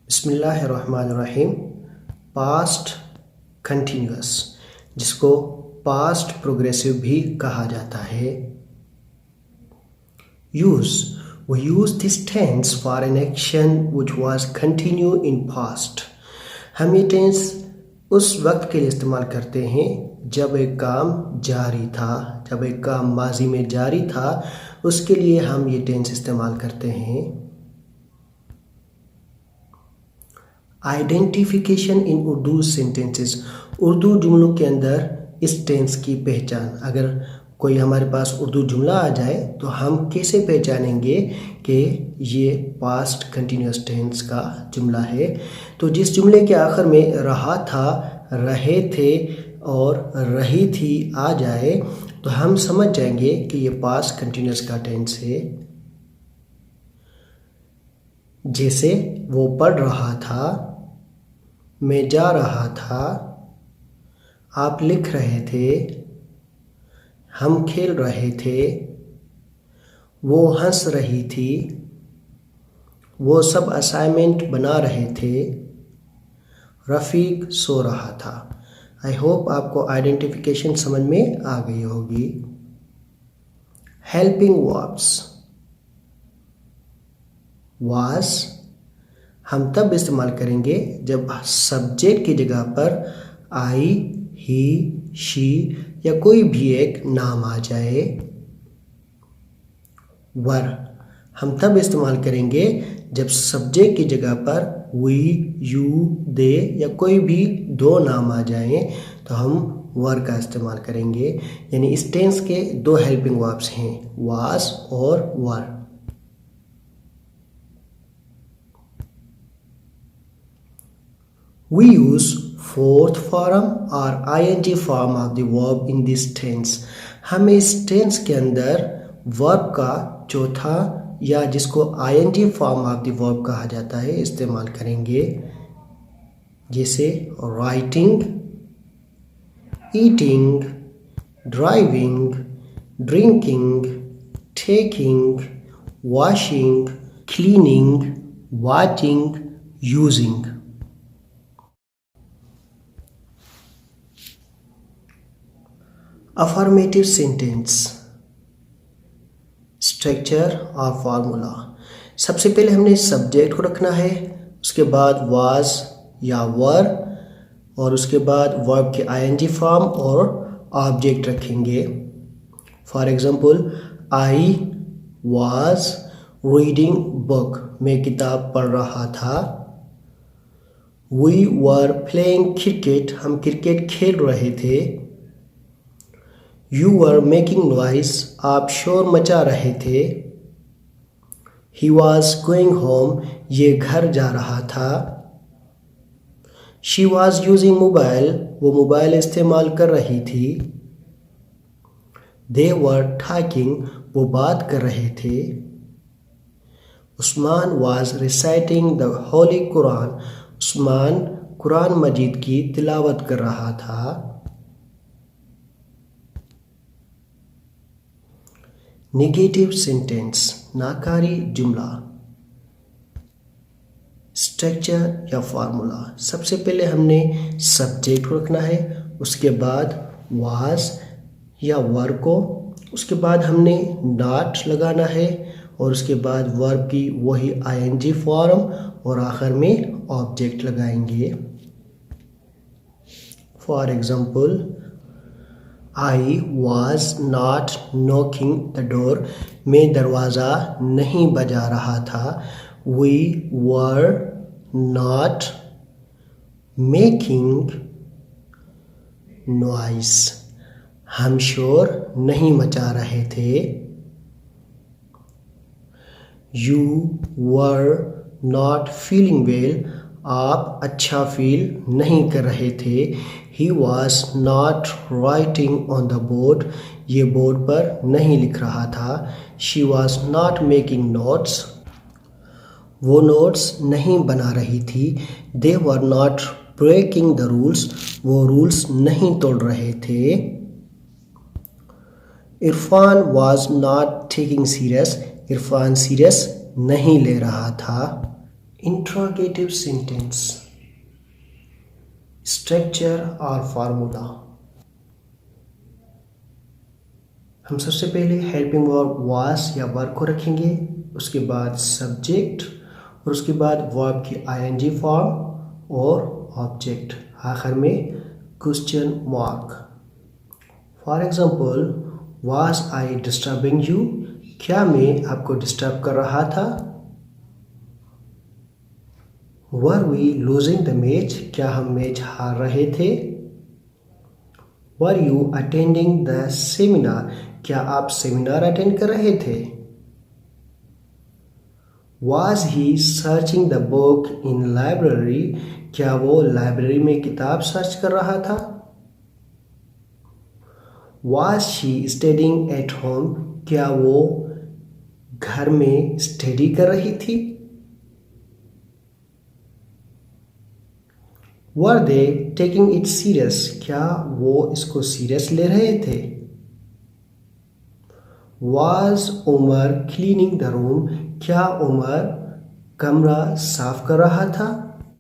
बिस्मिल्लाहिर्रहमानिर्रहीम। Past continuous, जिसको past progressive भी कहा जाता है। Use, we use this tense for an action which was continue in past। हम ये टेंस उस वक्त के लिए इस्तेमाल करते हैं जब एक काम जारी था, जब एक काम माजी में जारी था, उसके लिए हम ये टेंस इस्तेमाल करते हैं। आइडेंटिफिकेशन इन उर्दू सेंटेंसेस, उर्दू जुमलों के अंदर इस टेंस की पहचान। अगर कोई हमारे पास उर्दू जुमला आ जाए तो हम कैसे पहचानेंगे कि ये पास्ट कंटिन्यूअस टेंस का जुमला है। तो जिस जुमले के आखिर में रहा था, रहे थे और रही थी आ जाए तो हम समझ जाएंगे कि ये पास्ट कंटिन्यूअस का टेंस है। जैसे वो पढ़ रहा था, मैं जा रहा था, आप लिख रहे थे, हम खेल रहे थे, वो हंस रही थी, वो सब असाइनमेंट बना रहे थे, रफ़ीक सो रहा था। आई होप आपको आइडेंटिफिकेशन समझ में आ गई होगी। हेल्पिंग वर्ब्स, वाज हम तब इस्तेमाल करेंगे जब सब्जेक्ट की जगह पर आई, ही, शी या कोई भी एक नाम आ जाए। वर हम तब इस्तेमाल करेंगे जब सब्जेक्ट की जगह पर वी, यू, दे या कोई भी दो नाम आ जाएं तो हम वर का इस्तेमाल करेंगे। यानी इस टेंस के दो हेल्पिंग वर्ब्स हैं, वाज और वर। We use fourth form or ing form of the verb in this tense। हम इस टेंस के अंदर वर्ब का चौथा या जिसको ing form of the verb कहा जाता है इस्तेमाल करेंगे। जैसे writing, eating, driving, drinking, taking, washing, cleaning, watching, using. Affirmative sentence structure और फार्मूला। सबसे पहले हमने सब्जेक्ट को रखना है, उसके बाद वाज या वर और उसके बाद वर्ब के आईएनजी फॉर्म और ऑब्जेक्ट रखेंगे। For example, I was reading book, मैं किताब पढ़ रहा था। वी वर प्लेइंग क्रिकेट, हम क्रिकेट खेल रहे थे। You were making noise, आप शोर मचा रहे थे। He was going home, ये घर जा रहा था। She was using mobile, वो मोबाइल इस्तेमाल कर रही थी। They were talking, वो बात कर रहे थे। Usman was reciting the Holy Quran, Usman Quran मजीद की तिलावत कर रहा था। नेगेटिव सेंटेंस नाकारी जुमला स्ट्रक्चर या फार्मूला। सबसे पहले हमने सब्जेक्ट को रखना है, उसके बाद वाज या वर को, उसके बाद हमने नॉट लगाना है और उसके बाद वर्ब की वही आईएनजी फॉर्म और आखिर में ऑब्जेक्ट लगाएंगे। For example, I was not knocking the door, मैं दरवाज़ा नहीं बजा रहा था। We were not making noise, हम शोर नहीं मचा रहे थे। You were not feeling well, आप अच्छा फील नहीं कर रहे थे। He was not writing on the board, ये बोर्ड पर नहीं लिख रहा था। She was not making notes, वो नोट्स नहीं बना रही थी। They were not breaking the rules, वो रूल्स नहीं तोड़ रहे थे। Irfan was not taking serious, Irfan serious नहीं ले रहा था। इंट्रोगेटिव सेंटेंस, स्ट्रक्चर और फार्मूला। हम सबसे पहले हेल्पिंग वर्ब वाज या वर को रखेंगे, उसके बाद सब्जेक्ट और उसके बाद वर्ब की आईएनजी फॉर्म और ऑब्जेक्ट, आखिर में question mark. For example, was I disturbing you, क्या मैं आपको डिस्टर्ब कर रहा था? Were we losing the match, क्या हम मैच हार रहे थे? Were you attending the seminar, क्या आप सेमिनार अटेंड कर रहे थे? Was he searching the book in library, क्या वो लाइब्रेरी में किताब सर्च कर रहा था? Was she studying at home, क्या वो घर में स्टडी कर रही थी? Were they taking it serious, क्या वो इसको सीरियस ले रहे थे? Was Umar cleaning the room, क्या उमर कमरा साफ कर रहा था?